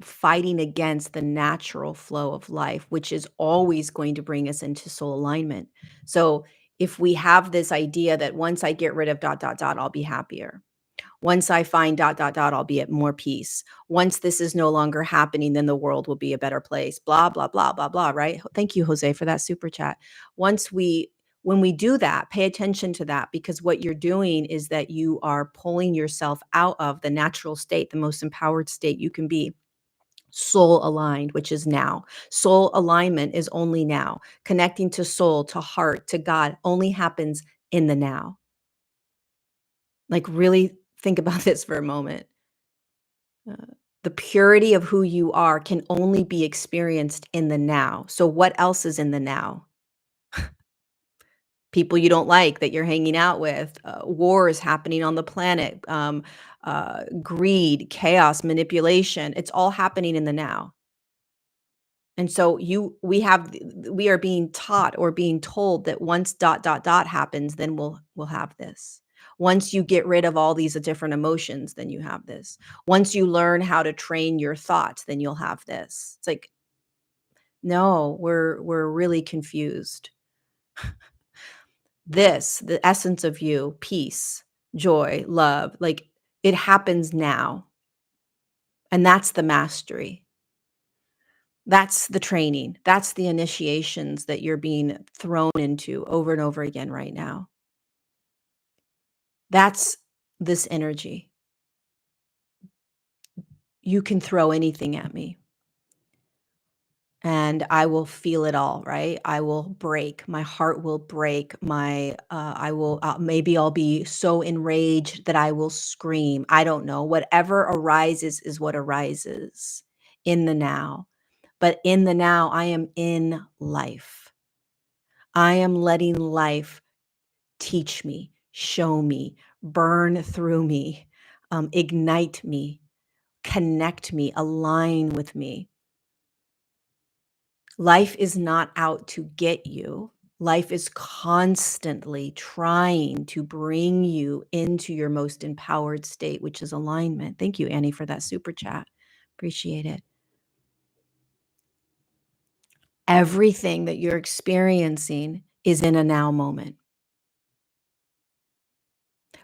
Speaker 1: fighting against the natural flow of life, which is always going to bring us into soul alignment. So if we have this idea that once I get rid of dot, dot, dot, I'll be happier. Once I find dot, dot, dot, I'll be at more peace. Once this is no longer happening, then the world will be a better place. Blah, blah, blah, blah, blah, right? Thank you, Jose, for that super chat. When we do that, pay attention to that, because what you're doing is that you are pulling yourself out of the natural state, the most empowered state you can be. Soul aligned, which is now. Soul alignment is only now. Connecting to soul, to heart, to God only happens in the now. Like, really think about this for a moment. Uh, the purity of who you are can only be experienced in the now. So what else is in the now? People you don't like that you're hanging out with, wars happening on the planet, greed, chaos, manipulation. It's all happening in the now. And so we are being taught or being told that once dot dot dot happens, then we'll have this. Once you get rid of all these different emotions, then you have this. Once you learn how to train your thoughts, then you'll have this. It's like, No, we're really confused. This, the essence of you, peace, joy, love, like, it happens now, and that's the mastery. That's the training. That's the initiations that you're being thrown into over and over again right now. That's this energy. You can throw anything at me, and I will feel it all, right? I will break. My heart will break. I will, maybe I'll be so enraged that I will scream. I don't know. Whatever arises is what arises in the now. But in the now, I am in life. I am letting life teach me, show me, burn through me, ignite me, connect me, align with me. Life is not out to get you. Life is constantly trying to bring you into your most empowered state, which is alignment. Thank you, Annie, for that super chat. Appreciate it. Everything that you're experiencing is in a now moment.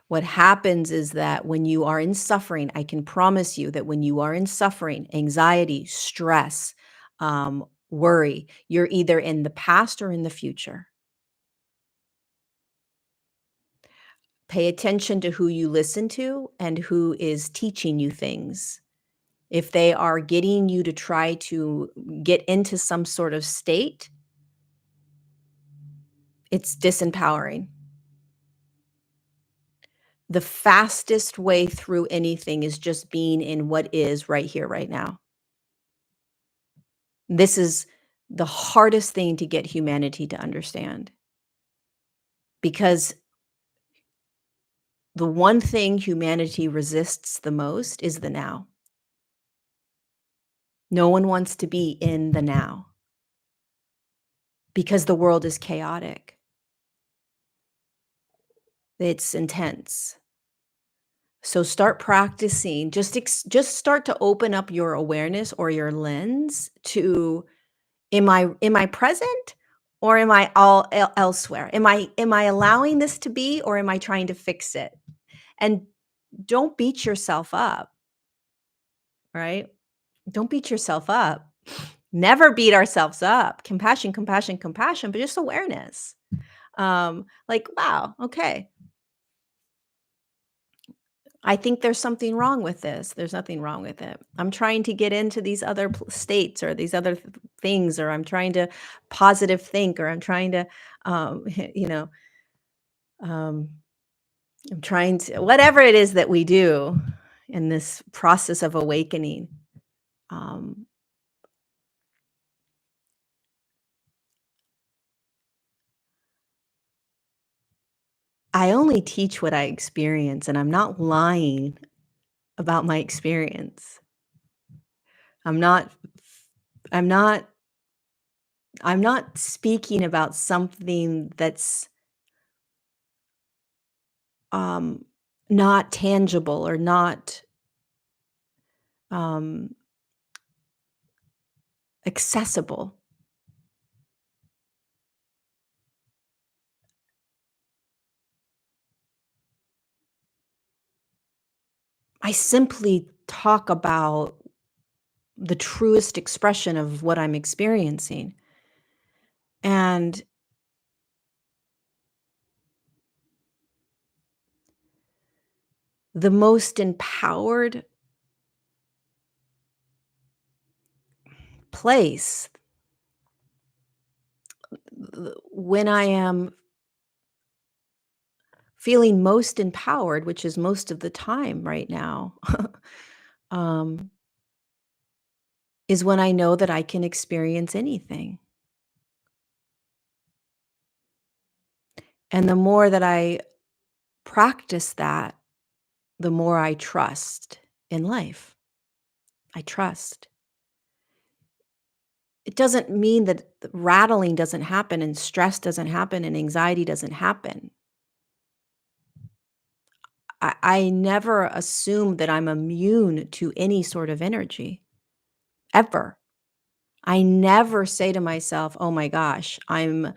Speaker 1: What happens is that when you are in suffering, I can promise you that when you are in suffering, anxiety, stress, worry, you're either in the past or in the future. Pay attention to who you listen to and who is teaching you things. If they are getting you to try to get into some sort of state, it's disempowering. The fastest way through anything is just being in what is right here, right now. This is the hardest thing to get humanity to understand, because the one thing humanity resists the most is the now. No one wants to be in the now because the world is chaotic. It's intense. So start practicing, just start to open up your awareness or your lens to, am I present, or am I all elsewhere? Am I allowing this to be, or am I trying to fix it? And don't beat yourself up, right? Don't beat yourself up. Never beat ourselves up. Compassion, compassion, compassion, but just awareness. Like, wow, okay, I think there's something wrong with this. There's nothing wrong with it. I'm trying to get into these other states or these other things, or I'm trying to positive think, or I'm trying to, you know, um, I'm trying to, whatever it is that we do in this process of awakening. Um, I only teach what I experience, and I'm not lying about my experience. I'm not, I'm not, I'm not speaking about something that's um, not tangible or not um, accessible. I simply talk about the truest expression of what I'm experiencing. And the most empowered place, when I am feeling most empowered, which is most of the time right now, um, is when I know that I can experience anything. And the more that I practice that, the more I trust in life. I trust. It doesn't mean that rattling doesn't happen and stress doesn't happen and anxiety doesn't happen. I never assume that I'm immune to any sort of energy, ever. I never say to myself, "Oh my gosh, I'm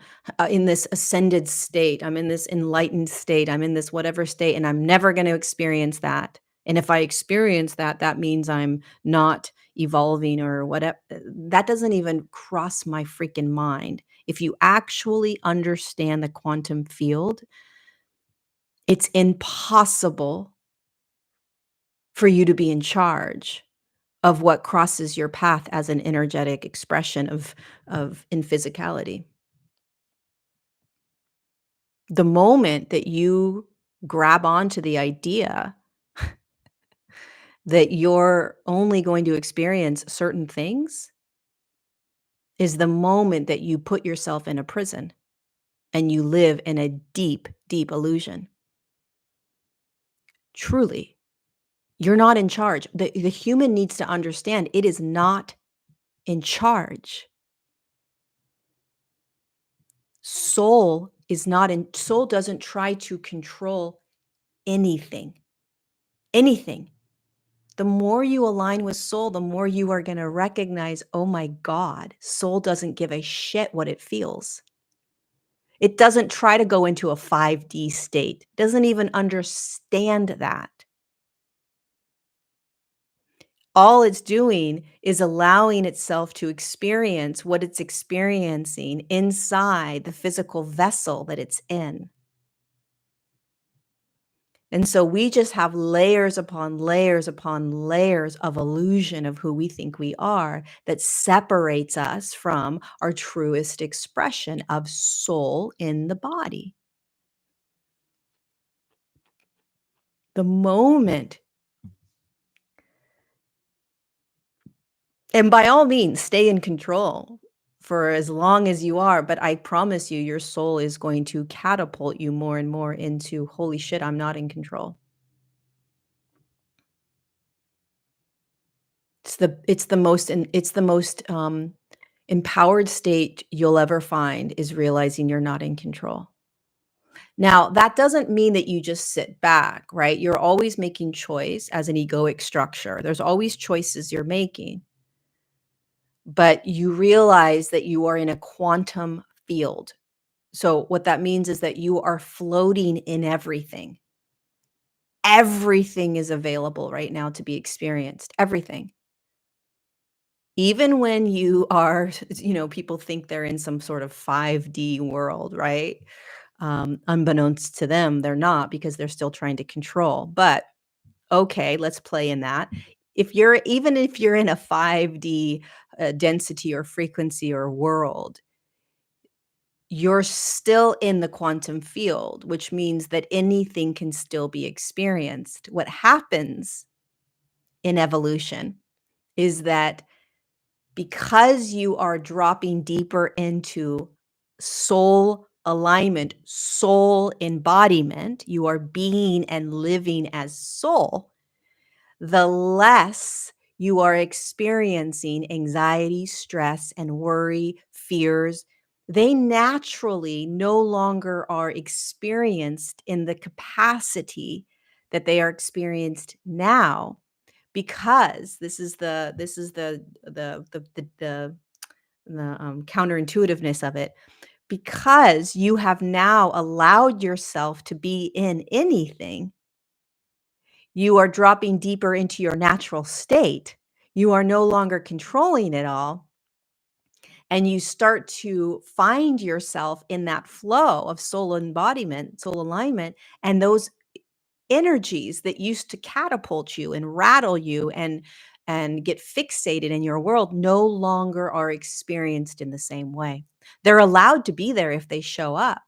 Speaker 1: in this ascended state. I'm in this enlightened state. I'm in this whatever state, and I'm never going to experience that. And if I experience that, that means I'm not evolving or whatever." That doesn't even cross my freaking mind. If you actually understand the quantum field, it's impossible for you to be in charge of what crosses your path as an energetic expression of in physicality. The moment that you grab onto the idea that you're only going to experience certain things is the moment that you put yourself in a prison and you live in a deep, deep illusion. Truly, you're not in charge. The human needs to understand it is not in charge. Soul doesn't try to control anything. Anything. The more you align with soul, the more you are going to recognize, oh my God, soul doesn't give a shit what it feels. It doesn't try to go into a 5D state, doesn't even understand that. All it's doing is allowing itself to experience what it's experiencing inside the physical vessel that it's in. And so we just have layers upon layers upon layers of illusion of who we think we are that separates us from our truest expression of soul in the body. The moment, and by all means, stay in control for as long as you are, but I promise you, your soul is going to catapult you more and more into, holy shit, I'm not in control. It's the most empowered state you'll ever find is realizing you're not in control. Now, that doesn't mean that you just sit back, right? You're always making choice as an egoic structure. There's always choices you're making, but you realize that you are in a quantum field. So what that means is that you are floating in everything. Everything is available right now to be experienced. Everything. Even when you are, people think they're in some sort of 5D world, right? Unbeknownst to them, they're not because they're still trying to control. But okay, let's play in that. If you're in a 5D density or frequency or world, you're still in the quantum field, which means that anything can still be experienced. What happens in evolution is that because you are dropping deeper into soul alignment, soul embodiment, you are being and living as soul, the less you are experiencing anxiety, stress, and worry, fears. They naturally no longer are experienced in the capacity that they are experienced now, because this is the counterintuitiveness of it, because you have now allowed yourself to be in anything. You are dropping deeper into your natural state. You are no longer controlling it all, and you start to find yourself in that flow of soul embodiment, soul alignment, and those energies that used to catapult you and rattle you and get fixated in your world no longer are experienced in the same way. They're allowed to be there if they show up,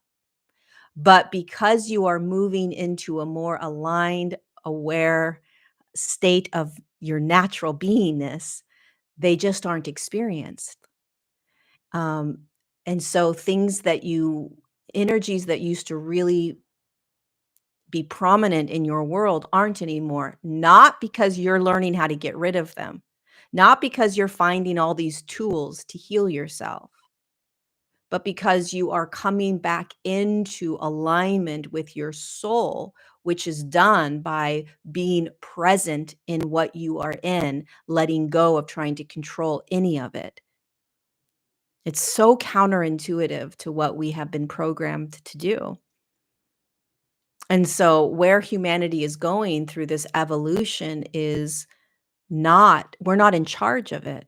Speaker 1: but because you are moving into a more aligned, aware state of your natural beingness, they just aren't experienced. Um, and so energies that used to really be prominent in your world aren't anymore, not because you're learning how to get rid of them, not because you're finding all these tools to heal yourself, but because you are coming back into alignment with your soul, which is done by being present in what you are in, letting go of trying to control any of it. It's so counterintuitive to what we have been programmed to do. And so where humanity is going through this evolution is not we're not in charge of it.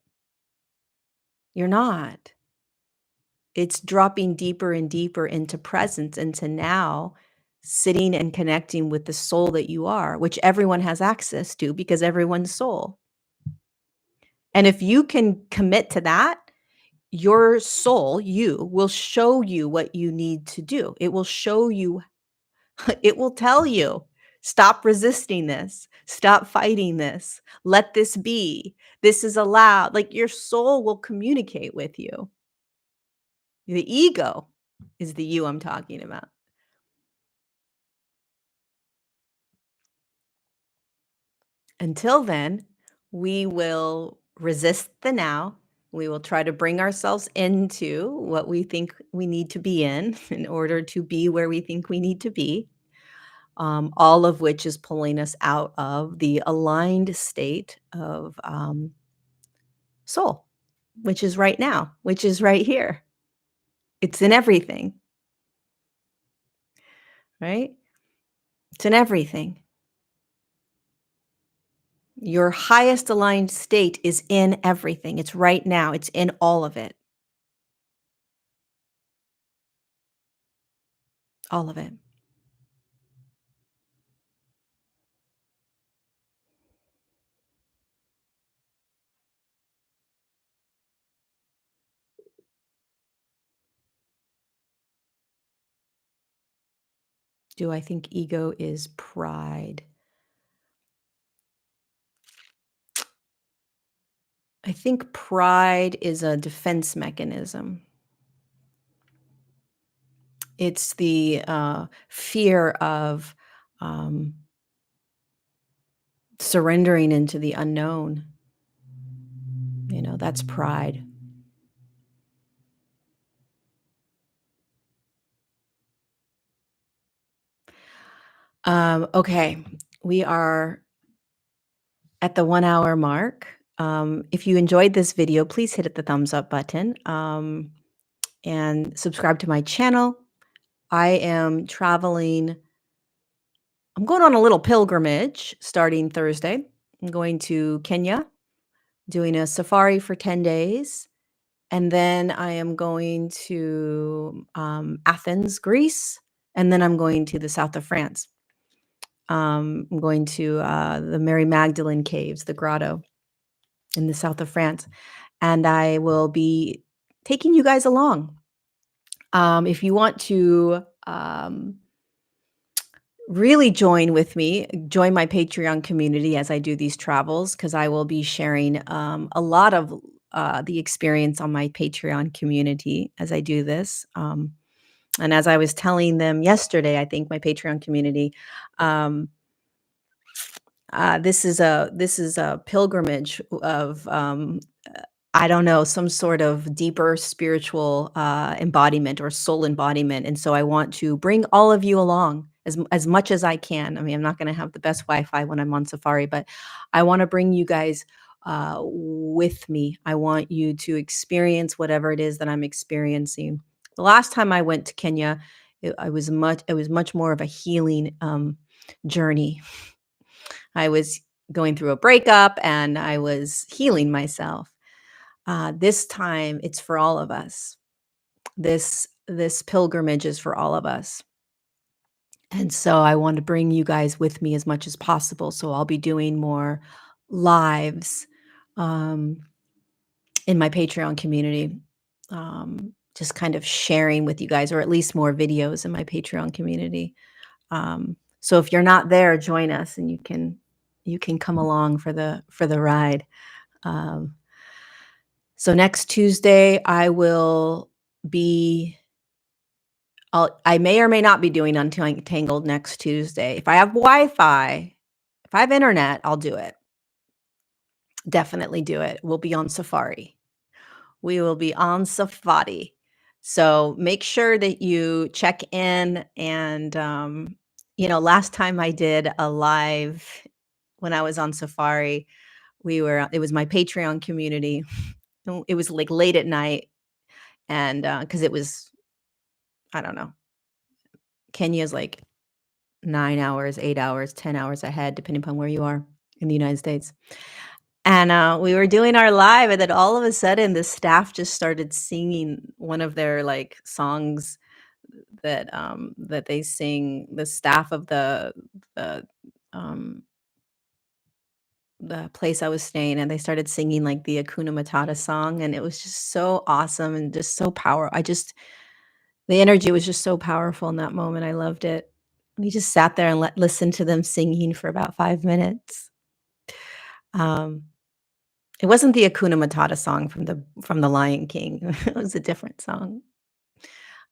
Speaker 1: You're not. It's dropping deeper and deeper into presence, into now, sitting and connecting with the soul that you are, which everyone has access to because everyone's soul. And if you can commit to that, your soul, you, will show you what you need to do. It will show you, it will tell you, stop resisting this, stop fighting this, let this be. This is allowed. Like your soul will communicate with you. The ego is the you I'm talking about. Until then, we will resist the now. We will try to bring ourselves into what we think we need to be in order to be where we think we need to be. All of which is pulling us out of the aligned state of soul, which is right now, which is right here. It's in everything, right? It's in everything. Your highest aligned state is in everything. It's right now. It's in all of it. All of it. Do I think ego is pride? I think pride is a defense mechanism. It's the fear of um, surrendering into the unknown. That's pride. Okay, we are at the 1 hour mark. If you enjoyed this video, please hit the thumbs up button and subscribe to my channel. I am traveling. I'm going on a little pilgrimage starting Thursday. I'm going to Kenya, doing a safari for 10 days. And then I am going to Athens, Greece. And then I'm going to the south of France. I'm going to the Mary Magdalene Caves, the grotto in the south of France. And I will be taking you guys along. If you want to really join with me, join my Patreon community as I do these travels, because I will be sharing a lot of the experience on my Patreon community as I do this. And as I was telling them yesterday, I think my Patreon community, um, this is a pilgrimage of I don't know, some sort of deeper spiritual embodiment or soul embodiment, and so I want to bring all of you along as much as I can. I mean, I'm not going to have the best Wi-Fi when I'm on safari, but I want to bring you guys with me. I want you to experience whatever it is that I'm experiencing. The last time I went to Kenya, it was much more of a healing journey. I was going through a breakup and I was healing myself. This time it's for all of us. This pilgrimage is for all of us. And so I want to bring you guys with me as much as possible. So I'll be doing more lives um, in my Patreon community, just kind of sharing with you guys, or at least more videos in my Patreon community. So if you're not there, join us, and you can come along for the ride. Um, so next Tuesday, be I may or may not be doing Untangled next Tuesday. If I have Wi-Fi, if I have internet, I'll do it. Definitely do it. We'll be on safari. We will be on safari. So make sure that you check in and last time I did a live when I was on safari, it was my Patreon community. It was like late at night. and, because it was I don't know, Kenya's like 9 hours, 8 hours, 10 hours ahead, depending upon where you are in the United States. And, we were doing our live, and then all of a sudden, the staff just started singing one of their, like, songs that they sing, the staff of the, um the place I was staying, and they started singing, like, the Hakuna Matata song, and it was just so awesome and just so I just the energy was just so powerful in that moment, I loved it. We just sat there and listened to them singing for about 5 minutes. Um, it wasn't the Hakuna Matata song from the Lion King, it was a different song.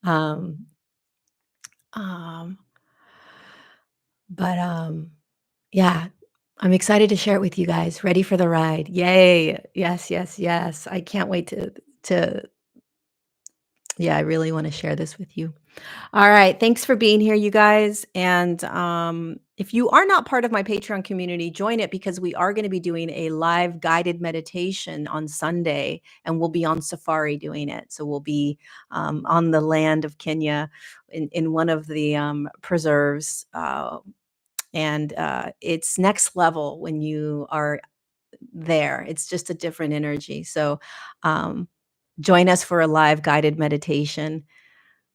Speaker 1: Um, um, but yeah, I'm excited to share it with you guys, ready for the ride. Yay. Yes, yes, yes. I can't wait to yeah, I really wanna share this with you. All right, thanks for being here, you guys, and, if you are not part of my Patreon community, join it because we are gonna be doing a live guided meditation on Sunday, and we'll be on safari doing it. So we'll be, on the land of Kenya in one of the, preserves, and, it's next level when you are there. It's just a different energy. So, um, join us for a live guided meditation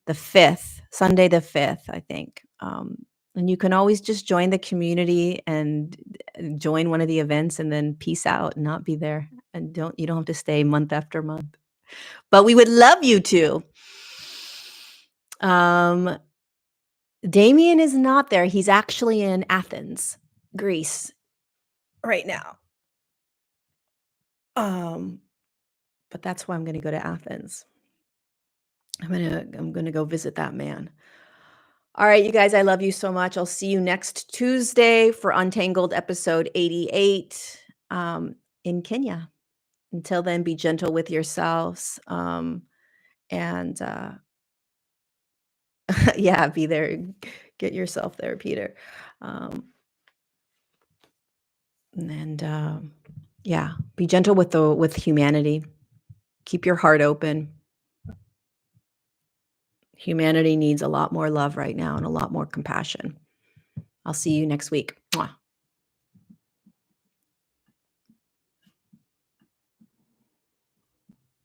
Speaker 1: the 5th, Sunday the 5th, I think. And you can always just join the community and join one of the events and then peace out and not be there. And you don't have to stay month after month. But we would love you to. Um, Damien is not there. He's actually in Athens, Greece right now. Um, but that's why I'm gonna go to Athens. I'm gonna go visit that man. All right, you guys, I love you so much. I'll see you next Tuesday for Untangled episode 88 in Kenya. Until then, be gentle with yourselves. And yeah, be there. Get yourself there, Peter. Um, and yeah, be gentle with humanity. Keep your heart open. Humanity needs a lot more love right now and a lot more compassion. I'll see you next week. Mwah.